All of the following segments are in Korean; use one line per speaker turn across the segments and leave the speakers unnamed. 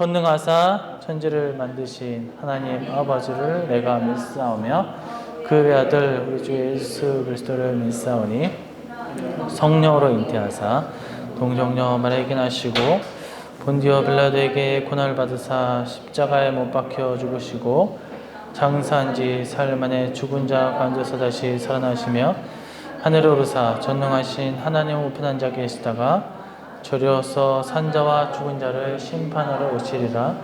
전능하사 천지를 만드신 하나님 아버지를 내가 믿사오며 그 외아들 우리 주 예수 그리스도를 믿사오니 성령으로 잉태하사 동정녀 마리아에게 나시고 본디오 빌라도에게 고난을 받으사 십자가에 못 박혀 죽으시고 장사한 지 사흘 만에 죽은 자 가운데서 다시 살아나시며 하늘에 오르사 전능하신 하나님 우편한 자 계시다가 저리로서 산자와 죽은 자를 심판하러 오시리라.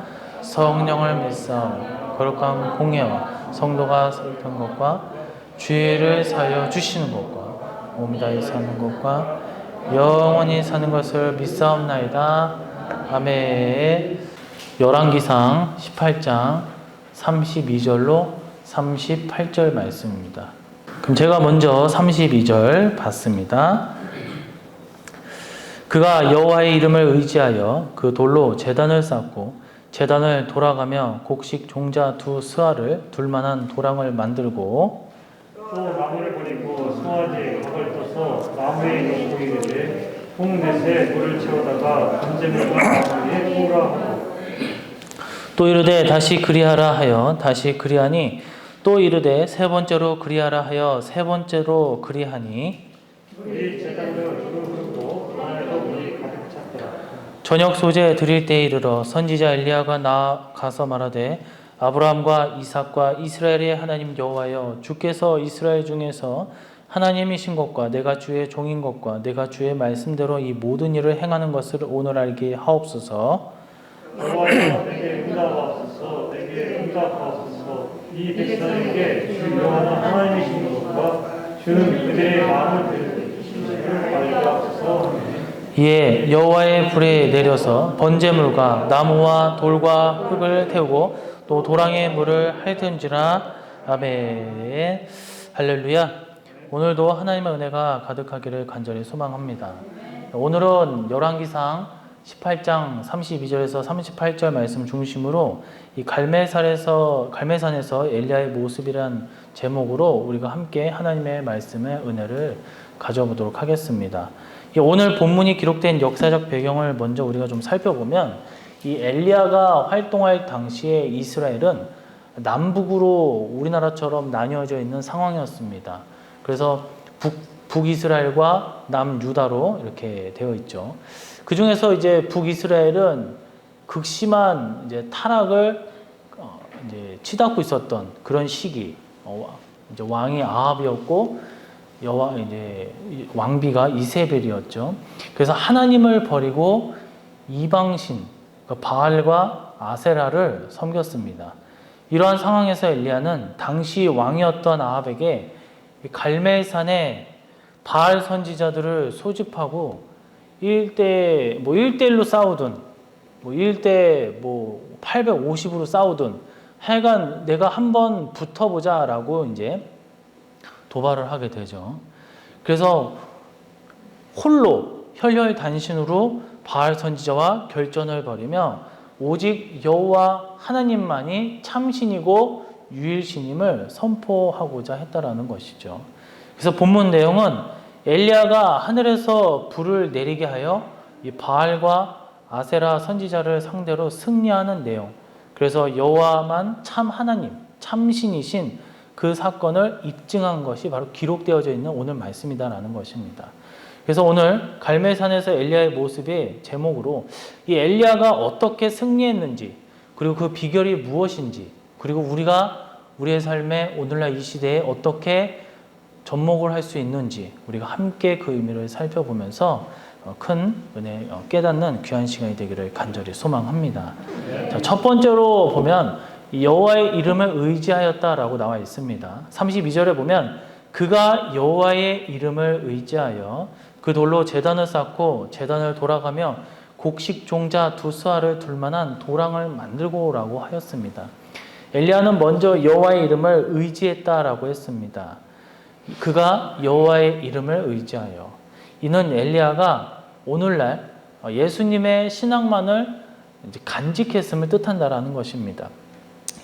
성령을 믿사오니 거룩한 공예와 성도가 살던 것과 죄를 사하여 주시는 것과 몸이 다해 사는 것과 영원히 사는 것을 믿사옵나이다. 아멘. 열왕기상 18장 32절로 38절 말씀입니다. 그럼 제가 먼저 32절 봤습니다. 그가 여호와의 이름을 의지하여 그 돌로 제단을 쌓고 제단을 돌아가며 곡식 종자 두 스아를 둘만한 도랑을 만들고
또 나무를 버리고 수아지에 각을 떠서 나무에 놓고 이르되 홍넷에 물을 채우다가 번제물과 나무에 부으라 하고
또 이르되 다시 그리하라 하여 다시 그리하니 또 이르되 세 번째로 그리하라 하여 세 번째로 그리하니
물이 제단으로 흐르고 안에도 물이 가득 찼더라.
저녁 소재 드릴 때에 이르러 선지자 엘리야가 나아가서 말하되 아브라함과 이삭과 이스라엘의 하나님 여호와여 주께서 이스라엘 중에서 하나님이신 것과 내가 주의 종인 것과 내가 주의 말씀대로 이 모든 일을 행하는 것을 오늘 알게 하옵소서.
여호와여 내게 응답하옵소서. 내게 응답하옵소서. 이 백성에게 주 여호와는 하나님이신 것과 주는 그들의 마음을 들으시는 알려하옵소서.
이에 여호와의 불에 내려서 번제물과 나무와 돌과 흙을 태우고 또 도랑에 물을 핥은지라. 아멘. 할렐루야. 오늘도 하나님의 은혜가 가득하기를 간절히 소망합니다. 오늘은 열왕기상 18장 32절에서 38절 말씀 중심으로 이 갈멜산에서 엘리야의 모습이란 제목으로 우리가 함께 하나님의 말씀의 은혜를 가져보도록 하겠습니다. 오늘 본문이 기록된 역사적 배경을 먼저 우리가 좀 살펴보면 이 엘리야가 활동할 당시에 이스라엘은 남북으로 우리나라처럼 나뉘어져 있는 상황이었습니다. 그래서 북이스라엘과 남유다로 이렇게 되어 있죠. 그 중에서 이제 북이스라엘은 극심한 이제 타락을 이제 치닫고 있었던 그런 시기. 이제 왕이 아합이었고 이제 왕비가 이세벨이었죠. 그래서 하나님을 버리고 이방신, 그러니까 바알과 아세라를 섬겼습니다. 이러한 상황에서 엘리야는 당시 왕이었던 아합에게 갈멜산에 바알 선지자들을 소집하고 1대1로 싸우든 1대 850으로 싸우든 하여간 내가 한번 붙어보자라고 이제 도발을 하게 되죠. 그래서 홀로 혈혈단신으로 바알 선지자와 결전을 벌이며 오직 여호와 하나님만이 참신이고 유일신임을 선포하고자 했다라는 것이죠. 그래서 본문 내용은 엘리야가 하늘에서 불을 내리게 하여 이 바알과 아세라 선지자를 상대로 승리하는 내용. 그래서 여호와만 참 하나님, 참신이신 그 사건을 입증한 것이 바로 기록되어져 있는 오늘 말씀이다라는 것입니다. 그래서 오늘 갈멜산에서 엘리야의 모습의 제목으로 이 엘리야가 어떻게 승리했는지, 그리고 그 비결이 무엇인지, 그리고 우리가 우리의 삶에 오늘날 이 시대에 어떻게 접목을 할 수 있는지 우리가 함께 그 의미를 살펴보면서 큰 은혜 깨닫는 귀한 시간이 되기를 간절히 소망합니다. 자, 첫 번째로 보면 여호와의 이름을 의지하였다라고 나와 있습니다. 32절에 보면 그가 여호와의 이름을 의지하여 그 돌로 제단을 쌓고 제단을 돌아가며 곡식 종자 두 스아를 둘만한 도랑을 만들고라고 하였습니다. 엘리야는 먼저 여호와의 이름을 의지했다라고 했습니다. 그가 여호와의 이름을 의지하여. 이는 엘리야가 오늘날 예수님의 신앙만을 이제 간직했음을 뜻한다라는 것입니다.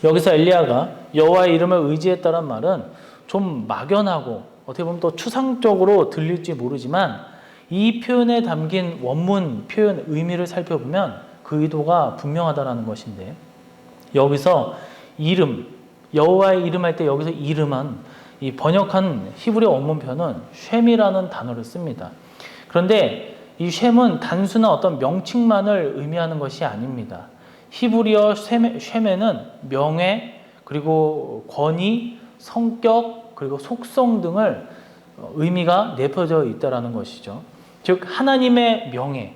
여기서 엘리야가 여호와의 이름을 의지했다는 말은 좀 막연하고 어떻게 보면 또 추상적으로 들릴지 모르지만 이 표현에 담긴 원문 표현 의미를 살펴보면 그 의도가 분명하다라는 것인데, 여기서 이름, 여호와의 이름 할 때 여기서 이름은 이 번역한 히브리 원문표는 쉔이라는 단어를 씁니다. 그런데 이 쉔은 단순한 어떤 명칭만을 의미하는 것이 아닙니다. 히브리어 쉔에는 명예, 그리고 권위, 성격, 그리고 속성 등을 의미가 내포되어 있다는 것이죠. 즉 하나님의 명예,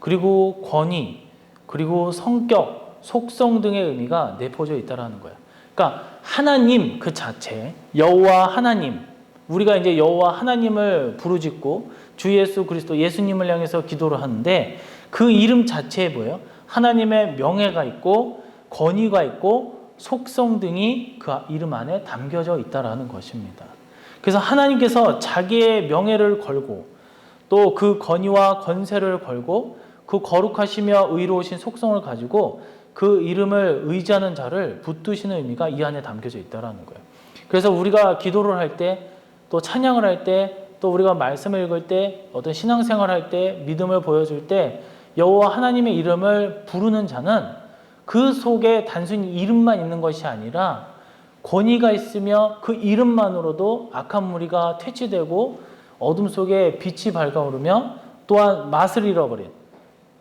그리고 권위, 그리고 성격, 속성 등의 의미가 내포되어 있다는 거예요. 그러니까 하나님 그 자체, 여호와 하나님, 우리가 이제 여호와 하나님을 부르짖고 주 예수 그리스도 예수님을 향해서 기도를 하는데 그 이름 자체에 뭐예요? 하나님의 명예가 있고 권위가 있고 속성 등이 그 이름 안에 담겨져 있다라는 것입니다. 그래서 하나님께서 자기의 명예를 걸고 또 그 권위와 권세를 걸고 그 거룩하시며 의로우신 속성을 가지고 그 이름을 의지하는 자를 붙드시는 의미가 이 안에 담겨져 있다라는 거예요. 그래서 우리가 기도를 할 때, 또 찬양을 할 때, 또 우리가 말씀을 읽을 때, 어떤 신앙생활을 할 때, 믿음을 보여줄 때 여호와 하나님의 이름을 부르는 자는 그 속에 단순히 이름만 있는 것이 아니라 권위가 있으며 그 이름만으로도 악한 무리가 퇴치되고 어둠 속에 빛이 밝아오르며 또한 맛을 잃어버린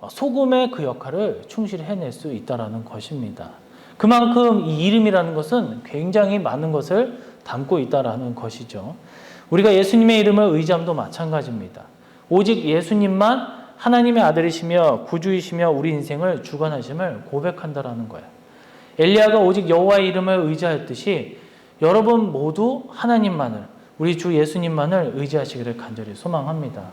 소금의 그 역할을 충실히 해낼 수 있다는 것입니다. 그만큼 이 이름이라는 것은 굉장히 많은 것을 담고 있다는 것이죠. 우리가 예수님의 이름을 의지함도 마찬가지입니다. 오직 예수님만 하나님의 아들이시며 구주이시며 우리 인생을 주관하심을 고백한다라는 거예요. 엘리야가 오직 여호와의 이름을 의지하였듯이 여러분 모두 하나님만을, 우리 주 예수님만을 의지하시기를 간절히 소망합니다.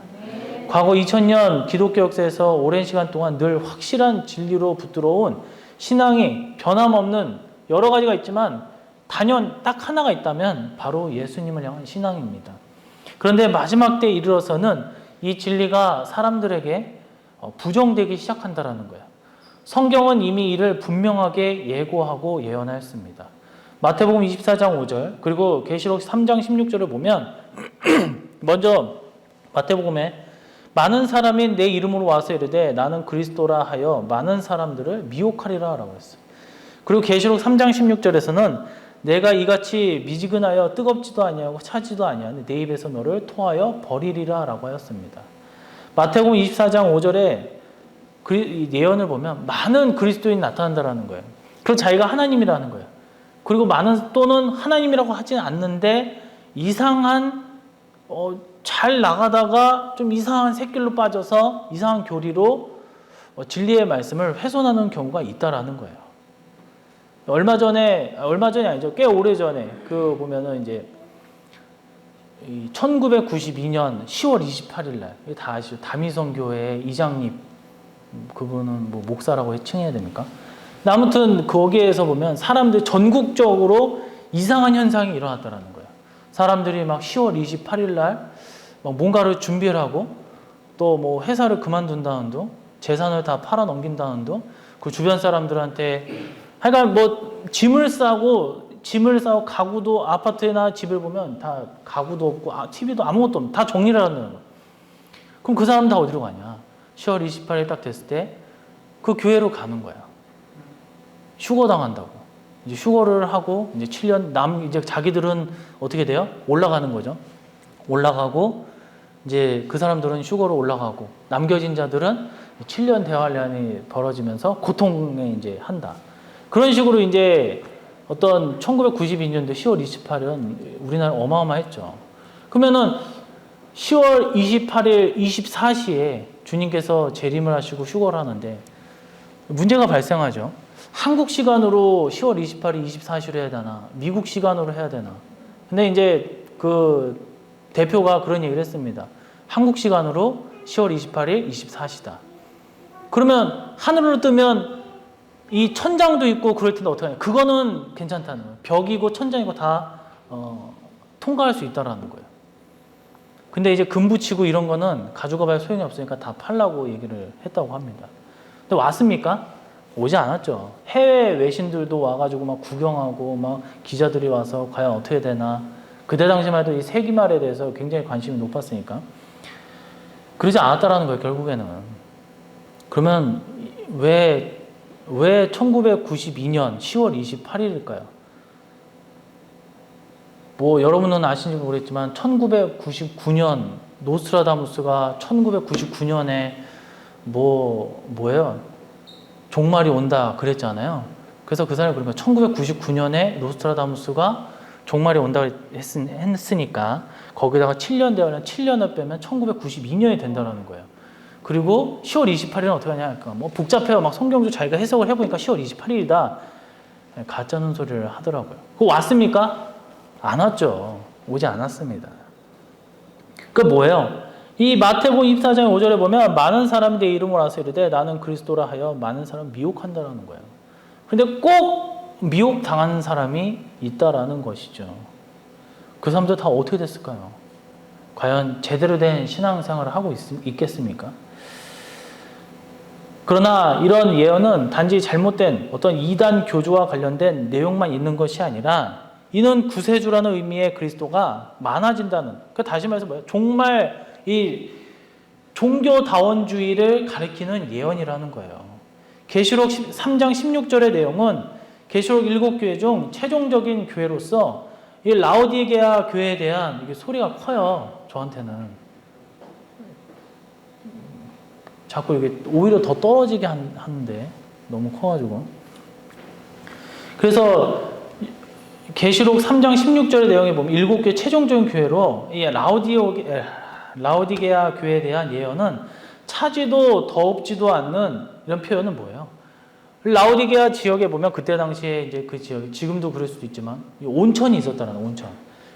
과거 2000년 기독교 역사에서 오랜 시간 동안 늘 확실한 진리로 붙들어온 신앙이 변함없는 여러 가지가 있지만 단연 딱 하나가 있다면 바로 예수님을 향한 신앙입니다. 그런데 마지막 때에 이르러서는 이 진리가 사람들에게 부정되기 시작한다라는 거예요. 성경은 이미 이를 분명하게 예고하고 예언하였습니다. 마태복음 24장 5절 그리고 계시록 3장 16절을 보면 먼저 마태복음에 많은 사람이 내 이름으로 와서 이르되 나는 그리스도라 하여 많은 사람들을 미혹하리라 라고 했어요. 그리고 계시록 3장 16절에서는 내가 이같이 미지근하여 뜨겁지도 아니하고 차지도 아니하니 내 입에서 너를 토하여 버리리라 라고 하였습니다. 마태복음 24장 5절에 예언을 보면 많은 그리스도인이 나타난다는 거예요. 그리고 자기가 하나님이라는 거예요. 그리고 많은 또는 하나님이라고 하지는 않는데 이상한 잘 나가다가 좀 이상한 새길로 빠져서 이상한 교리로 진리의 말씀을 훼손하는 경우가 있다라는 거예요. 얼마 전이 아니죠. 꽤 오래 전에 그 보면은 이제 1992년 10월 28일 날 다 아시죠? 다미성 교회 이장님 그분은 뭐 목사라고 칭해야 됩니까? 아무튼 거기에서 보면 사람들 전국적으로 이상한 현상이 일어났다라는 거예요. 사람들이 막 10월 28일 날 뭔가를 준비를 하고 또 뭐 회사를 그만둔다는 둥, 재산을 다 팔아 넘긴다는 둥, 그 주변 사람들한테 하여간 뭐 짐을 싸고 가구도 아파트나 집을 보면 다 가구도 없고 TV도 아무것도 없고 다 정리를 하는 거예요. 그럼 그 사람 다 어디로 가냐? 10월 28일 딱 됐을 때 그 교회로 가는 거야. 휴거 당한다고. 이제 휴거를 하고 이제 7년 이제 자기들은 어떻게 돼요? 올라가는 거죠. 올라가고 이제 그 사람들은 휴거로 올라가고 남겨진 자들은 7년 대환란이 벌어지면서 고통에 이제 한다. 그런 식으로 이제 어떤 1992년도 10월 28일은 우리나라 어마어마했죠. 그러면은 10월 28일 24시에 주님께서 재림을 하시고 휴거를 하는데 문제가 발생하죠. 한국 시간으로 10월 28일 24시로 해야 되나? 미국 시간으로 해야 되나? 근데 이제 그 대표가 그런 얘기를 했습니다. 한국 시간으로 10월 28일 24시다. 그러면 하늘로 뜨면 이 천장도 있고 그럴 텐데 어떡하냐. 그거는 괜찮다는 거예요. 벽이고 천장이고 다 통과할 수 있다라는 거예요. 근데 이제 금 붙이고 이런 거는 가져가 봐야 소용이 없으니까 다 팔라고 얘기를 했다고 합니다. 근데 왔습니까? 오지 않았죠. 해외 외신들도 와가지고 막 구경하고 막 기자들이 와서 과연 어떻게 되나. 그때 당시만 해도 이 세기말에 대해서 굉장히 관심이 높았으니까. 그러지 않았다라는 거예요, 결국에는. 그러면 왜 1992년 10월 28일일까요? 뭐 여러분은 아시는지 모르겠지만 1999년 노스트라다무스가 1999년에 뭐예요? 종말이 온다 그랬잖아요. 그래서 그 사람이 그러니까 1999년에 노스트라다무스가 종말이 온다 했으니까 거기다가 7년 대화는 7년을 빼면 1992년이 된다는 거예요. 그리고 10월 28일은 어떻게 하냐? 그러니까 뭐 복잡해요. 막 성경도 자기가 해석을 해보니까 10월 28일이다. 가짜는 소리를 하더라고요. 그거 왔습니까? 안 왔죠. 오지 않았습니다. 그 뭐예요? 이 마태복음 24장 5절에 보면 많은 사람이 내 이름을 와서 이르되 나는 그리스도라 하여 많은 사람 미혹한다라는 거예요. 근데 꼭 미혹당하는 사람이 있다라는 것이죠. 그 사람들 다 어떻게 됐을까요? 과연 제대로 된 신앙생활을 하고 있겠습니까? 그러나 이런 예언은 단지 잘못된 어떤 이단 교주와 관련된 내용만 있는 것이 아니라 이는 구세주라는 의미의 그리스도가 많아진다는, 그러니까 다시 말해서 뭐예요? 정말 이 종교다원주의를 가리키는 예언이라는 거예요. 계시록 3장 16절의 내용은 계시록 7교회 중 최종적인 교회로서 이 라오디게아 교회에 대한 이게 소리가 커요. 저한테는. 자꾸 이게 오히려 더 떨어지게 하는데 너무 커가지고. 그래서 계시록 3장 16절의 내용에 보면 7교회 최종적인 교회로 이 라오디게아 교회에 대한 예언은 차지도 더웁지도 않는 이런 표현은 뭐예요? 라오디게아 지역에 보면 그때 당시에 이제 그 지역, 지금도 그럴 수도 있지만 온천이 있었다라는 온천.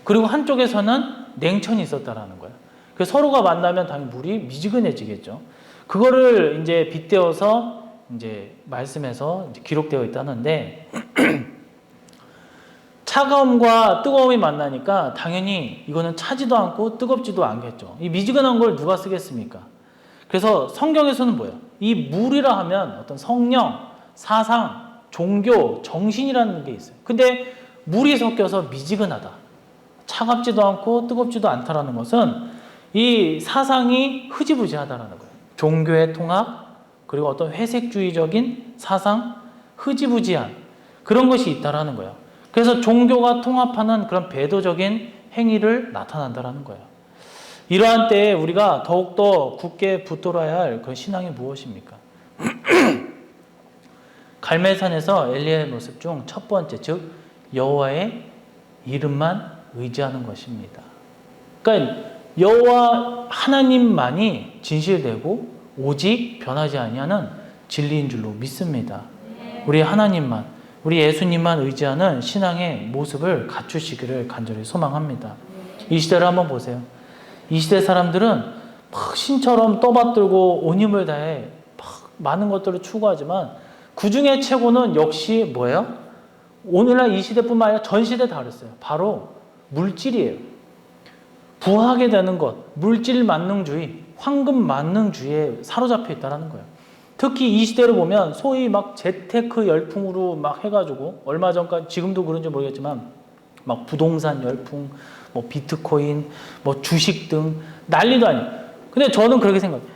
그리고 한쪽에서는 냉천이 있었다라는 거예요. 그래서 서로가 만나면 당연히 물이 미지근해지겠죠. 그거를 이제 빗대어서 이제 말씀에서 이제 기록되어 있다는데 차가움과 뜨거움이 만나니까 당연히 이거는 차지도 않고 뜨겁지도 않겠죠. 이 미지근한 걸 누가 쓰겠습니까? 그래서 성경에서는 뭐예요? 이 물이라 하면 어떤 성령, 사상, 종교, 정신이라는 게 있어요. 근데 물이 섞여서 미지근하다. 차갑지도 않고 뜨겁지도 않다라는 것은 이 사상이 흐지부지하다라는 거예요. 종교의 통합, 그리고 어떤 회색주의적인 사상, 흐지부지한 그런 것이 있다라는 거예요. 그래서 종교가 통합하는 그런 배도적인 행위를 나타난다라는 거예요. 이러한 때에 우리가 더욱더 굳게 붙들어야 할 그 신앙이 무엇입니까? 갈멜산에서 엘리야의 모습 중 첫 번째, 즉 여호와의 이름만 의지하는 것입니다. 그러니까 여호와 하나님만이 진실되고 오직 변하지 아니하는 진리인 줄로 믿습니다. 우리 하나님만, 우리 예수님만 의지하는 신앙의 모습을 갖추시기를 간절히 소망합니다. 이 시대를 한번 보세요. 이 시대 사람들은 막 신처럼 떠받들고 온 힘을 다해 막 많은 것들을 추구하지만 그 중에 최고는 역시 뭐예요? 오늘날 이 시대뿐만 아니라 전 시대 다 그랬어요. 바로 물질이에요. 부하게 되는 것, 물질 만능주의, 황금 만능주의에 사로잡혀 있다는 거예요. 특히 이 시대를 보면 소위 막 재테크 열풍으로 막 해가지고 얼마 전까지 지금도 그런지 모르겠지만 막 부동산 열풍, 뭐 비트코인, 뭐 주식 등 난리도 아니에요. 근데 저는 그렇게 생각해요.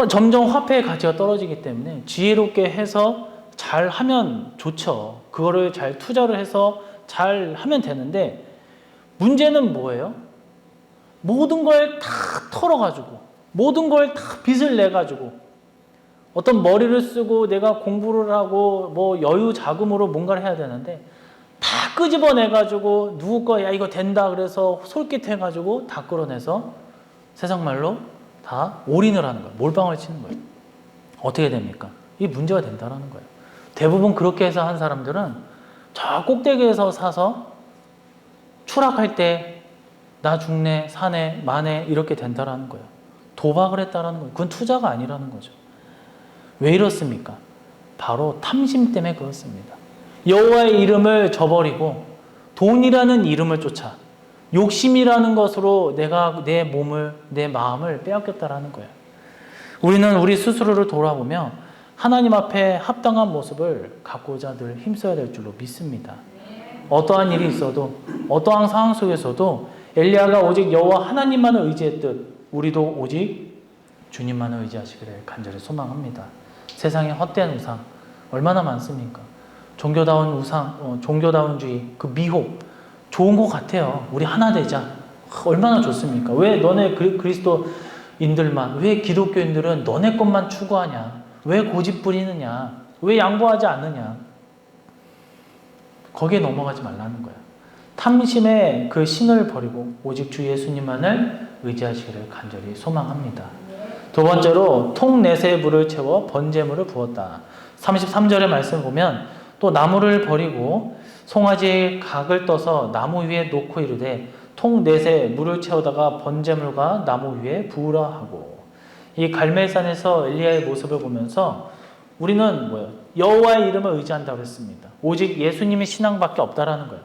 점점 화폐의 가치가 떨어지기 때문에 지혜롭게 해서 잘 하면 좋죠. 그거를 잘 투자를 해서 잘 하면 되는데 문제는 뭐예요? 모든 걸 다 털어가지고 모든 걸 다 빚을 내가지고 어떤 머리를 쓰고 내가 공부를 하고 뭐 여유 자금으로 뭔가를 해야 되는데 다 끄집어내가지고 누구 거 야 이거 된다 그래서 솔깃해가지고 다 끌어내서 세상 말로 다 올인을 하는 거예요. 몰빵을 치는 거예요. 어떻게 됩니까? 이 문제가 된다는 거예요. 대부분 그렇게 해서 한 사람들은 저 꼭대기에서 사서 추락할 때 나 죽네, 사네, 마네 이렇게 된다는 거예요. 도박을 했다는 거예요. 그건 투자가 아니라는 거죠. 왜 이렇습니까? 바로 탐심 때문에 그렇습니다. 여호와의 이름을 저버리고 돈이라는 이름을 쫓아 욕심이라는 것으로 내가 내 몸을, 내 마음을 빼앗겼다라는 거예요. 우리는 우리 스스로를 돌아보며 하나님 앞에 합당한 모습을 갖고자 늘 힘써야 될 줄로 믿습니다. 어떠한 일이 있어도 어떠한 상황 속에서도 엘리야가 오직 여호와 하나님만을 의지했듯 우리도 오직 주님만을 의지하시기를 간절히 소망합니다. 세상에 헛된 우상 얼마나 많습니까? 종교다운 우상, 종교다운주의, 그 미혹 좋은 것 같아요. 우리 하나 되자. 얼마나 좋습니까? 왜 너네 그리스도인들만, 왜 기독교인들은 너네 것만 추구하냐? 왜 고집 부리느냐? 왜 양보하지 않느냐? 거기에 넘어가지 말라는 거야. 탐심의 그 신을 버리고 오직 주 예수님만을 의지하시기를 간절히 소망합니다. 두 번째로 통넷에 물을 채워 번제물을 부었다. 33절의 말씀을 보면 또 나무를 버리고 송아지의 각을 떠서 나무 위에 놓고 이르되 통넷에 물을 채우다가 번제물과 나무 위에 부으라 하고. 이 갈멜산에서 엘리야의 모습을 보면서 우리는 뭐예요? 여호와의 이름을 의지한다고 했습니다. 오직 예수님의 신앙밖에 없다라는 거예요.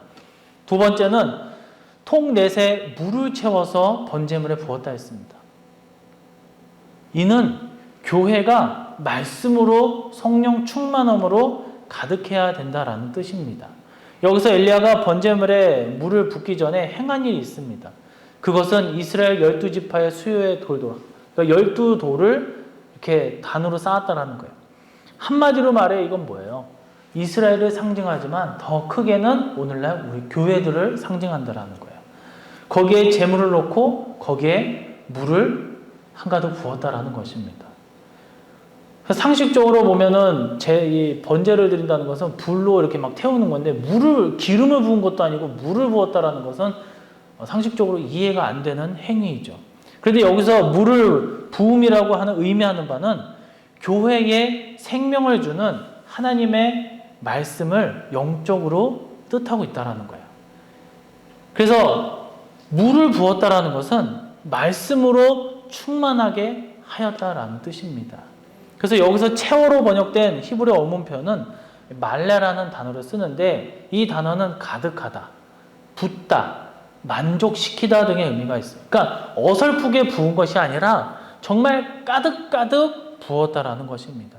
두 번째는 통넷에 물을 채워서 번제물에 부었다 했습니다. 이는 교회가 말씀으로 성령 충만함으로 가득해야 된다라는 뜻입니다. 여기서 엘리야가 번제물에 물을 붓기 전에 행한 일이 있습니다. 그것은 이스라엘 12지파의 수요의 돌, 그러니까 12돌을 이렇게 단으로 쌓았다라는 거예요. 한마디로 말해 이건 뭐예요? 이스라엘을 상징하지만 더 크게는 오늘날 우리 교회들을 상징한다라는 거예요. 거기에 재물을 놓고 거기에 물을 한가득 부었다라는 것입니다. 상식적으로 보면은 이 번제를 드린다는 것은 불로 이렇게 막 태우는 건데 기름을 부은 것도 아니고 물을 부었다라는 것은 상식적으로 이해가 안 되는 행위이죠. 그런데 여기서 물을 부음이라고 의미하는 바는 교회에 생명을 주는 하나님의 말씀을 영적으로 뜻하고 있다라는 거예요. 그래서 물을 부었다라는 것은 말씀으로 충만하게 하였다라는 뜻입니다. 그래서 여기서 채워로 번역된 히브리 어문표는 말레라는 단어를 쓰는데 이 단어는 가득하다, 붓다, 만족시키다 등의 의미가 있어요. 그러니까 어설프게 부은 것이 아니라 정말 가득가득 부었다라는 것입니다.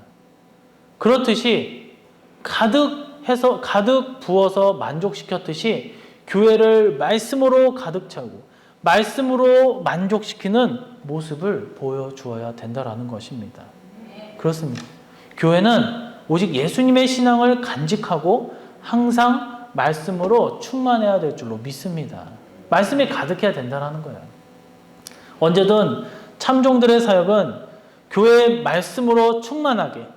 그렇듯이 가득 부어서 만족시켰듯이 교회를 말씀으로 가득 차고 말씀으로 만족시키는 모습을 보여주어야 된다라는 것입니다. 그렇습니다. 교회는 오직 예수님의 신앙을 간직하고 항상 말씀으로 충만해야 될 줄로 믿습니다. 말씀이 가득해야 된다는 거예요. 언제든 참종들의 사역은 교회의 말씀으로 충만하게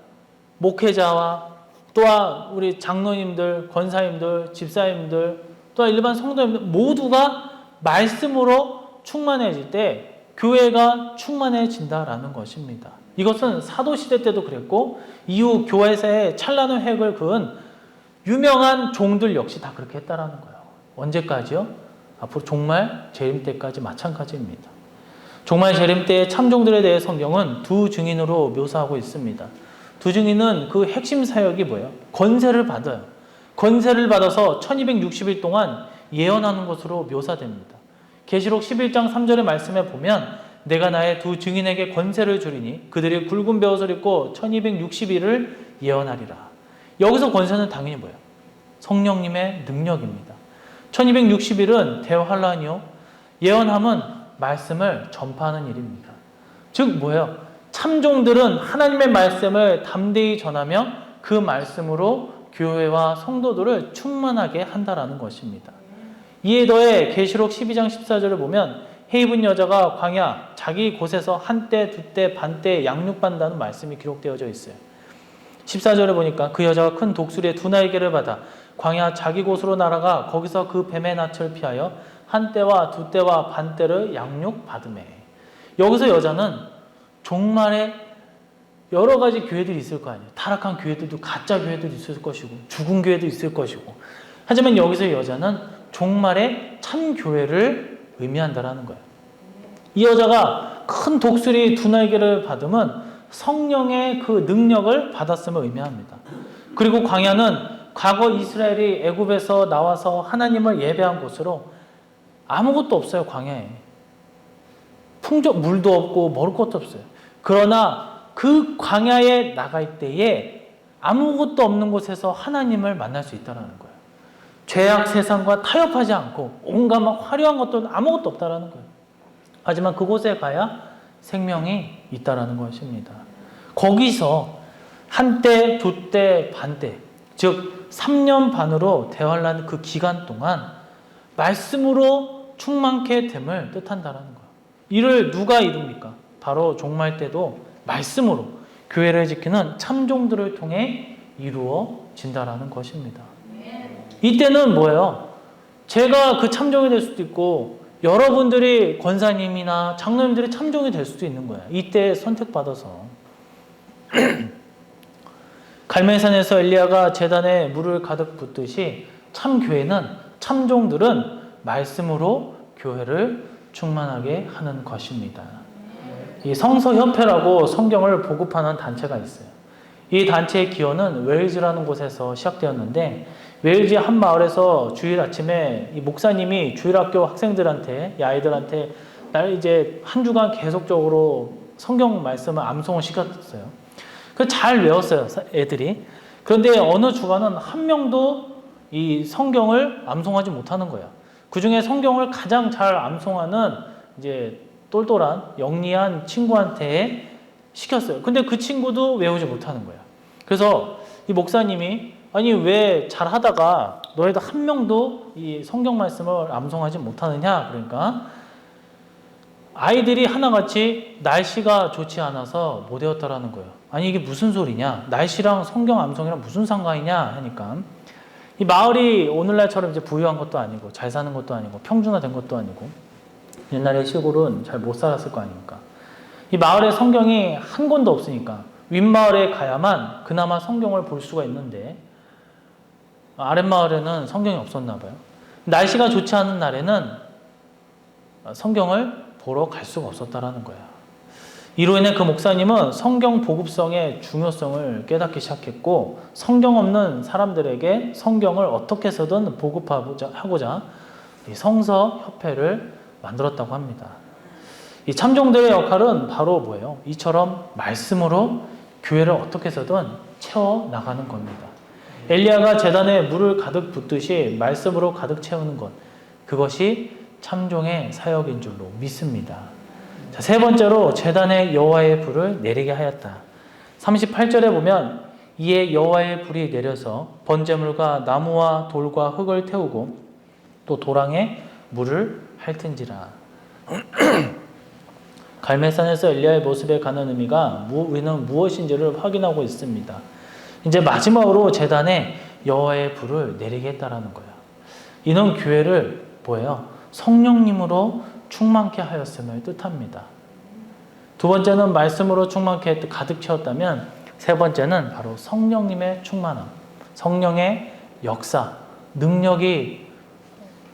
목회자와 또한 우리 장로님들, 권사님들, 집사님들, 또한 일반 성도님들 모두가 말씀으로 충만해질 때 교회가 충만해진다라는 것입니다. 이것은 사도시대 때도 그랬고 이후 교회사에 찬란한 획을 그은 유명한 종들 역시 다 그렇게 했다라는 거예요. 언제까지요? 앞으로 종말 재림 때까지 마찬가지입니다. 종말 재림 때의 참종들에 대해 성경은 두 증인으로 묘사하고 있습니다. 두 증인은 그 핵심 사역이 뭐예요? 권세를 받아요. 권세를 받아서 1260일 동안 예언하는 것으로 묘사됩니다. 계시록 11장 3절의 말씀에 보면 내가 나의 두 증인에게 권세를 주리니 그들이 굵은 베옷을 입고 1260일을 예언하리라. 여기서 권세는 당연히 뭐예요? 성령님의 능력입니다. 1260일은 대환란이요. 예언함은 말씀을 전파하는 일입니다. 즉 뭐예요? 참종들은 하나님의 말씀을 담대히 전하며 그 말씀으로 교회와 성도들을 충만하게 한다라는 것입니다. 이에 더해 계시록 12장 14절을 보면 해입은 여자가 광야 자기 곳에서 한때 두때 반때 양육받는다는 말씀이 기록되어져 있어요. 14절에 보니까 그 여자가 큰 독수리의 두 날개를 받아 광야 자기 곳으로 날아가 거기서 그 뱀의 낯을 피하여 한때와 두때와 반때를 양육받으매. 여기서 여자는 종말에 여러 가지 교회들이 있을 거 아니에요. 타락한 교회들도 가짜 교회들도 있을 것이고 죽은 교회도 있을 것이고 하지만 여기서 여자는 종말의 참 교회를 의미한다라는 거예요. 이 여자가 큰 독수리 두 날개를 받으면 성령의 그 능력을 받았음을 의미합니다. 그리고 광야는 과거 이스라엘이 애굽에서 나와서 하나님을 예배한 곳으로 아무것도 없어요. 광야에 물도 없고 먹을 것도 없어요. 그러나 그 광야에 나갈 때에 아무것도 없는 곳에서 하나님을 만날 수 있다는 거예요. 죄악 세상과 타협하지 않고 온갖 화려한 것도 아무것도 없다는 거예요. 하지만 그곳에 가야 생명이 있다는 것입니다. 거기서 한때, 두때, 반때, 즉 3년 반으로 대환란 그 기간 동안 말씀으로 충만케 됨을 뜻한다라는 거예요. 이를 누가 이룹니까? 바로 종말 때도 말씀으로 교회를 지키는 참종들을 통해 이루어진다라는 것입니다. 이때는 뭐예요? 제가 그 참종이 될 수도 있고 여러분들이 권사님이나 장로님들이 참종이 될 수도 있는 거예요. 이때 선택받아서. 갈멜산에서 엘리야가 제단에 물을 가득 붓듯이 참교회는 참종들은 말씀으로 교회를 충만하게 하는 것입니다. 이 성서협회라고 성경을 보급하는 단체가 있어요. 이 단체의 기원은 웨일즈라는 곳에서 시작되었는데 웨일즈 한 마을에서 주일 아침에 이 목사님이 주일학교 학생들한테 이 아이들한테 날 이제 한 주간 계속적으로 성경 말씀을 암송을 시켰어요. 그 잘 외웠어요, 애들이. 그런데 어느 주간은 한 명도 이 성경을 암송하지 못하는 거예요. 그 중에 성경을 가장 잘 암송하는 이제 똘똘한 영리한 친구한테 시켰어요. 근데 그 친구도 외우지 못하는 거예요. 그래서 이 목사님이 아니 왜 잘하다가 너희들 한 명도 이 성경 말씀을 암송하지 못하느냐? 그러니까 아이들이 하나같이 날씨가 좋지 않아서 못 외웠다라는 거예요. 아니 이게 무슨 소리냐? 날씨랑 성경 암송이랑 무슨 상관이냐? 하니까 이 마을이 오늘날처럼 이제 부유한 것도 아니고 잘 사는 것도 아니고 평준화된 것도 아니고 옛날에 시골은 잘 못 살았을 거 아닙니까? 이 마을에 성경이 한 권도 없으니까 윗마을에 가야만 그나마 성경을 볼 수가 있는데 아랫마을에는 성경이 없었나 봐요. 날씨가 좋지 않은 날에는 성경을 보러 갈 수가 없었다라는 거예요. 이로 인해 그 목사님은 성경 보급성의 중요성을 깨닫기 시작했고 성경 없는 사람들에게 성경을 어떻게 해서든 보급하고자 이 성서협회를 만들었다고 합니다. 이 참종들의 역할은 바로 뭐예요? 이처럼 말씀으로 교회를 어떻게 해서든 채워나가는 겁니다. 엘리야가 제단에 물을 가득 붓듯이 말씀으로 가득 채우는 것, 그것이 참종의 사역인 줄로 믿습니다. 자, 세 번째로 제단에 여호와의 불을 내리게 하였다. 38절에 보면 이에 여호와의 불이 내려서 번제물과 나무와 돌과 흙을 태우고 또 도랑에 물을 핥은지라. 갈멜산에서 엘리야의 모습에 관한 의미가 우리는 무엇인지를 확인하고 있습니다. 이제 마지막으로 제단에 여호와의 불을 내리게 했다라는 거예요. 이는 교회를 뭐예요? 성령님으로 충만케 하였음을 뜻합니다. 두 번째는 말씀으로 충만케 가득 채웠다면 세 번째는 바로 성령님의 충만함, 성령의 역사, 능력이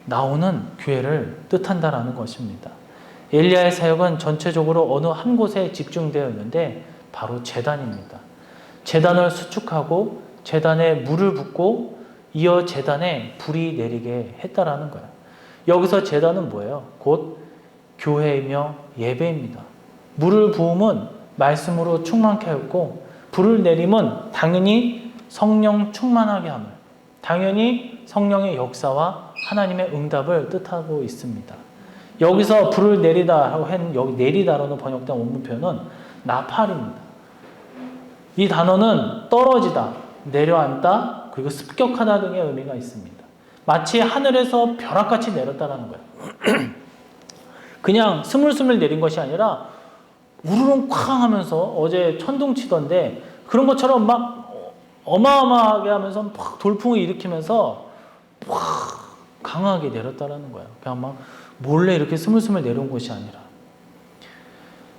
나오는 교회를 뜻한다라는 것입니다. 엘리야의 사역은 전체적으로 어느 한 곳에 집중되어 있는데 바로 제단입니다. 제단을 수축하고 제단에 물을 붓고 이어 제단에 불이 내리게 했다라는 거예요. 여기서 제단은 뭐예요? 곧 교회이며 예배입니다. 물을 부음은 말씀으로 충만케 하였고 불을 내림은 당연히 성령 충만하게 함을, 당연히 성령의 역사와 하나님의 응답을 뜻하고 있습니다. 여기서 불을 내리다라고 한 여기 내리다로는 번역된 원문 표현은 나팔입니다. 이 단어는 떨어지다, 내려앉다, 그리고 습격하다 등의 의미가 있습니다. 마치 하늘에서 벼락같이 내렸다는 거예요. 그냥 스물스물 내린 것이 아니라 우르릉 쾅 하면서 어제 천둥 치던데 그런 것처럼 막 어마어마하게 하면서 막 돌풍을 일으키면서 확 강하게 내렸다는 거예요. 그냥 막 몰래 이렇게 스물스물 내려온 것이 아니라.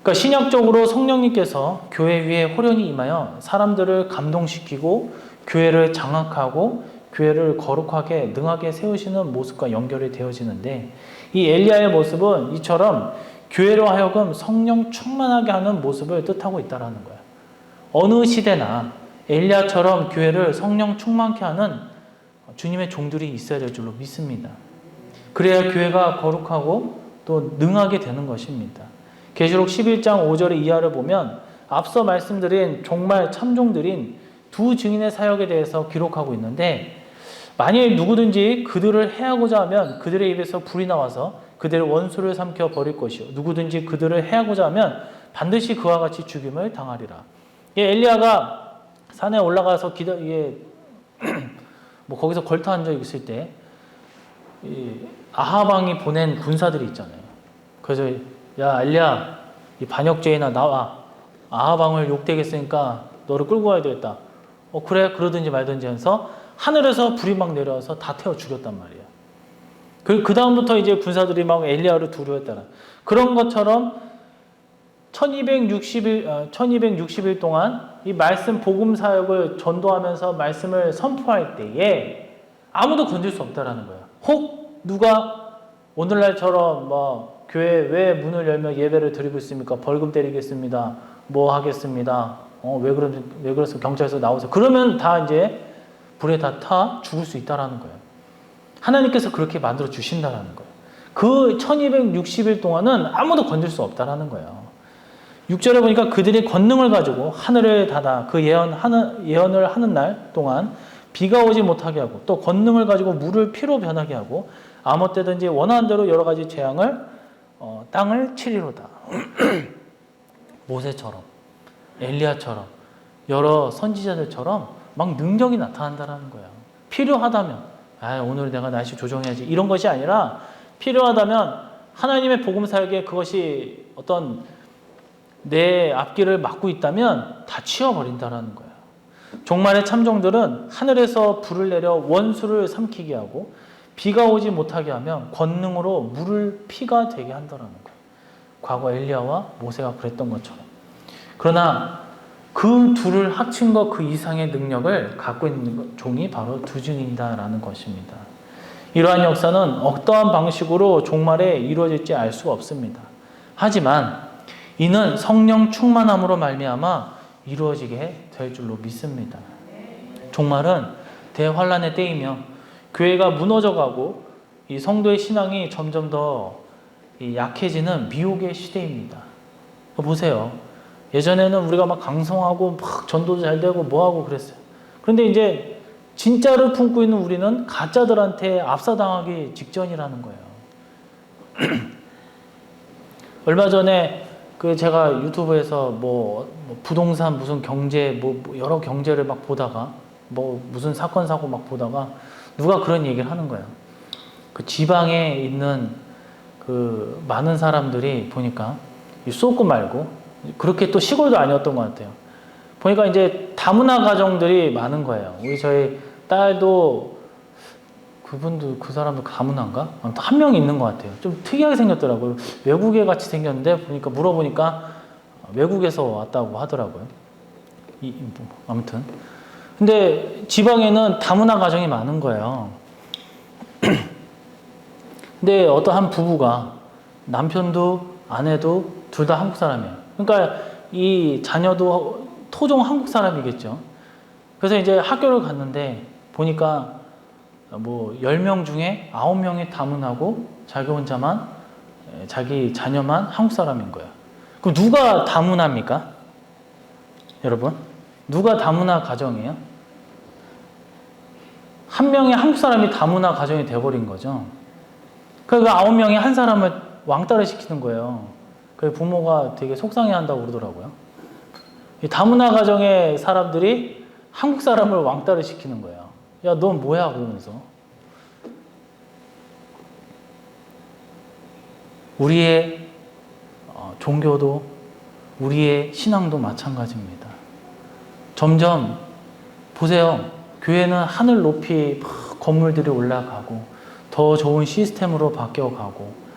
그러니까 신약적으로 성령님께서 교회 위에 호련히 임하여 사람들을 감동시키고 교회를 장악하고 교회를 거룩하게 능하게 세우시는 모습과 연결이 되어지는데 이 엘리야의 모습은 이처럼 교회로 하여금 성령 충만하게 하는 모습을 뜻하고 있다는 거예요. 어느 시대나 엘리야처럼 교회를 성령 충만케 하는 주님의 종들이 있어야 될 줄로 믿습니다. 그래야 교회가 거룩하고 또 능하게 되는 것입니다. 계시록 11장 5절의 이하를 보면 앞서 말씀드린 정말 참종들인 두 증인의 사역에 대해서 기록하고 있는데 만일 누구든지 그들을 해하고자 하면 그들의 입에서 불이 나와서 그들의 원수를 삼켜 버릴 것이요 누구든지 그들을 해하고자 하면 반드시 그와 같이 죽임을 당하리라. 엘리야가 산에 올라가서 이게 뭐 거기서 걸터 앉아 있을 때 이 아하방이 보낸 군사들이 있잖아요. 그래서 야 엘리야 이 반역죄인아 나와. 아하방을 욕되게 했으니까 너를 끌고 가야 되겠다. 그래 그러든지 말든지 해서 하늘에서 불이 막 내려와서 다 태워 죽였단 말이야. 그 다음부터 이제 군사들이 막 엘리야를 두려워했다라. 그런 것처럼 1260일 동안 이 말씀 복음 사역을 전도하면서 말씀을 선포할 때에 아무도 건질 수 없다라는 거예요. 혹 누가 오늘날처럼 뭐 교회 왜 문을 열며 예배를 드리고 있습니까? 벌금 때리겠습니다. 뭐 하겠습니다. 왜 그래서 경찰서 나오세요. 그러면 다 이제 불에 다 타 죽을 수 있다라는 거예요. 하나님께서 그렇게 만들어 주신다라는 거예요. 그 1260일 동안은 아무도 건질 수 없다라는 거예요. 6절에 보니까 그들이 권능을 가지고 하늘을 닫아 그 예언을 하는 날 동안 비가 오지 못하게 하고 또 권능을 가지고 물을 피로 변하게 하고 아무 때든지 원하는 대로 여러 가지 재앙을 땅을 치리로다. 모세처럼 엘리야처럼 여러 선지자들처럼 막 능력이 나타난다는 거예요. 필요하다면 오늘 내가 날씨 조정해야지 이런 것이 아니라 필요하다면 하나님의 복음 사역에 그것이 어떤 내 앞길을 막고 있다면 다 치워버린다는 거예요. 종말의 참종들은 하늘에서 불을 내려 원수를 삼키게 하고 비가 오지 못하게 하면 권능으로 물을 피가 되게 한다는 거예요. 과거 엘리야와 모세가 그랬던 것처럼. 그러나 그 둘을 합친 것 그 이상의 능력을 갖고 있는 종이 바로 두 증인이다라는 것입니다. 이러한 역사는 어떠한 방식으로 종말에 이루어질지 알 수가 없습니다. 하지만 이는 성령 충만함으로 말미암아 이루어지게 될 줄로 믿습니다. 종말은 대환란의 때이며 교회가 무너져가고 이 성도의 신앙이 점점 더 약해지는 미혹의 시대입니다. 보세요. 예전에는 우리가 막 강성하고 막 전도도 잘 되고 뭐하고 그랬어요. 그런데 이제 진짜를 품고 있는 우리는 가짜들한테 압사당하기 직전이라는 거예요. 얼마 전에 제가 유튜브에서 뭐 부동산 무슨 경제 뭐 여러 경제를 막 보다가 뭐 무슨 사건 사고 막 보다가 누가 그런 얘기를 하는 거예요. 그 지방에 있는 그 많은 사람들이 보니까 쏟고 말고 그렇게 또 시골도 아니었던 것 같아요. 보니까 이제 다문화 가정들이 많은 거예요. 우리 저희 딸도 그 사람도 다문화인가? 아무튼 한 명 있는 것 같아요. 좀 특이하게 생겼더라고요. 외국에 같이 생겼는데 보니까 물어보니까 외국에서 왔다고 하더라고요. 아무튼. 근데 지방에는 다문화 가정이 많은 거예요. 근데 어떤 한 부부가 남편도 아내도 둘 다 한국 사람이에요. 그러니까 이 자녀도 토종 한국 사람이겠죠. 그래서 이제 학교를 갔는데 보니까 뭐 10명 중에 9명이 다문화고 자기 자녀만 한국 사람인 거예요. 그럼 누가 다문화입니까? 여러분? 누가 다문화 가정이에요? 한 명의 한국 사람이 다문화 가정이 돼버린 거죠. 그러니까 9명이 한 사람을 왕따를 시키는 거예요. 그 부모가 되게 속상해한다고 그러더라고요. 이 다문화 가정의 사람들이 한국 사람을 왕따를 시키는 거예요. 야, 넌 뭐야? 그러면서. 우리의 종교도 우리의 신앙도 마찬가지입니다. 점점 보세요. 교회는 하늘 높이 건물들이 올라가고 더 좋은 시스템으로 바뀌어가고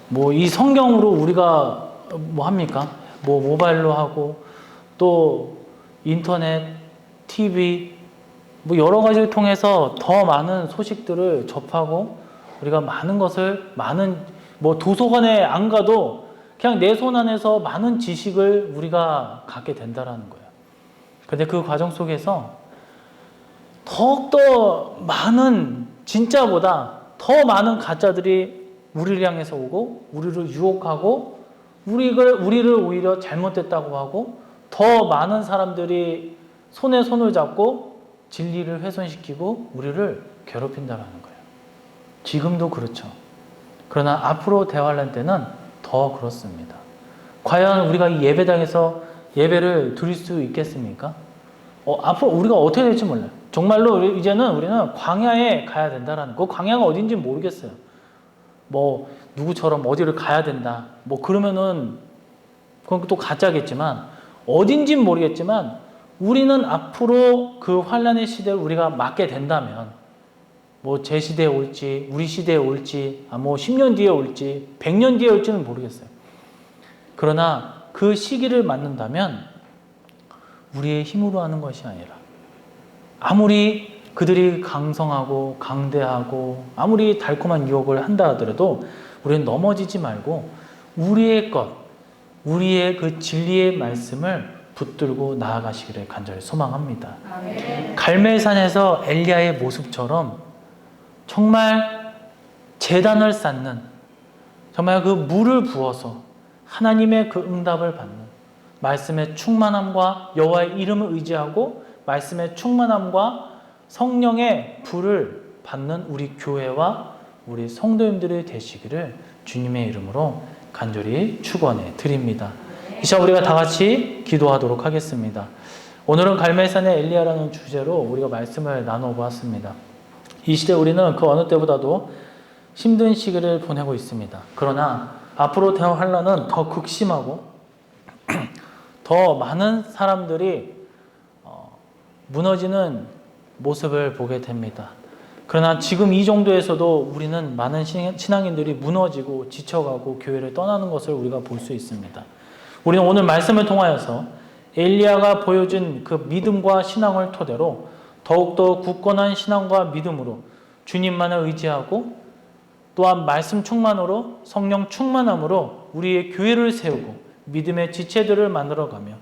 뭐 이 성경으로 우리가 뭐 합니까? 뭐 모바일로 하고 또 인터넷, TV 뭐 여러 가지를 통해서 더 많은 소식들을 접하고 우리가 많은 것을 뭐 도서관에 안 가도 그냥 내 손 안에서 많은 지식을 우리가 갖게 된다라는 거예요. 근데 그 과정 속에서 더욱더 많은 진짜보다 더 많은 가짜들이 우리를 향해서 오고 우리를 유혹하고 우리를 오히려 잘못됐다고 하고 더 많은 사람들이 손에 손을 잡고 진리를 훼손시키고 우리를 괴롭힌다는 거예요. 지금도 그렇죠. 그러나 앞으로 대환란 때는 더 그렇습니다. 과연 우리가 이 예배당에서 예배를 드릴 수 있겠습니까? 앞으로 우리가 어떻게 될지 몰라요. 정말로 이제는 우리는 광야에 가야 된다라는 그 광야가 어딘지 모르겠어요. 뭐 누구처럼 어디를 가야 된다. 뭐 그러면은 그건 또 가짜겠지만 어딘진 모르겠지만 우리는 앞으로 그 환란의 시대를 우리가 맞게 된다면 뭐 제 시대에 올지 우리 시대에 올지 뭐 10년 뒤에 올지 100년 뒤에 올지는 모르겠어요. 그러나 그 시기를 맞는다면 우리의 힘으로 하는 것이 아니라 아무리 그들이 강성하고 강대하고 아무리 달콤한 유혹을 한다 하더라도 우리는 넘어지지 말고 우리의 것, 우리의 그 진리의 말씀을 붙들고 나아가시기를 간절히 소망합니다.
아멘.
갈멜산에서 엘리야의 모습처럼 정말 제단을 쌓는 정말 그 물을 부어서 하나님의 그 응답을 받는 말씀의 충만함과 여호와의 이름을 의지하고 말씀의 충만함과 성령의 불을 받는 우리 교회와 우리 성도님들이 되시기를 주님의 이름으로 간절히 축원해 드립니다. 이 시간 우리가 다 같이 기도하도록 하겠습니다. 오늘은 갈멜산의 엘리야라는 주제로 우리가 말씀을 나눠보았습니다. 이 시대 우리는 그 어느 때보다도 힘든 시기를 보내고 있습니다. 그러나 앞으로 대한 환란은 더 극심하고 더 많은 사람들이 무너지는 모습을 보게 됩니다. 그러나 지금 이 정도에서도 우리는 많은 신앙인들이 무너지고 지쳐가고 교회를 떠나는 것을 우리가 볼 수 있습니다. 우리는 오늘 말씀을 통하여서 엘리야가 보여준 그 믿음과 신앙을 토대로 더욱더 굳건한 신앙과 믿음으로 주님만을 의지하고 또한 말씀 충만으로 성령 충만함으로 우리의 교회를 세우고 믿음의 지체들을 만들어가며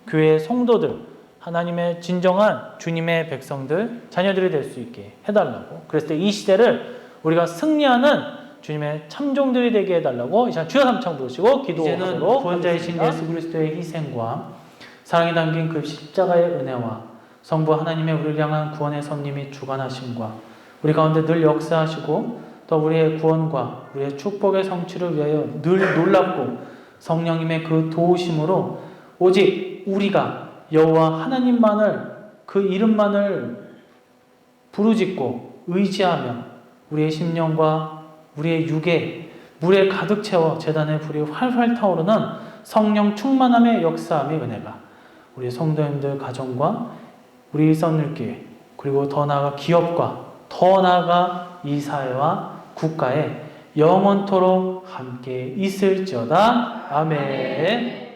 교회의 성도들 하나님의 진정한 주님의 백성들 자녀들이 될 수 있게 해달라고 그랬을 때 이 시대를 우리가 승리하는 주님의 참종들이 되게 해달라고 이 시간 주여 삼창 부르시고 기도하도록 구원자이신 예수 그리스도의 희생과 사랑이 담긴 그 십자가의 은혜와 성부 하나님의 우리를 향한 구원의 섭님이 주관하심과 우리 가운데 늘 역사하시고 또 우리의 구원과 우리의 축복의 성취를 위하여 늘 놀랍고 성령님의 그 도우심으로 오직 우리가 여호와 하나님만을 그 이름만을 부르짖고 의지하며 우리의 심령과 우리의 육에 물에 가득 채워 제단의 불이 활활 타오르는 성령 충만함의 역사함의 은혜가 우리 성도님들 가정과 우리 일선일교회 그리고 더 나아가 기업과 더 나아가 이 사회와 국가에 영원토록 함께 있을지어다. 아멘.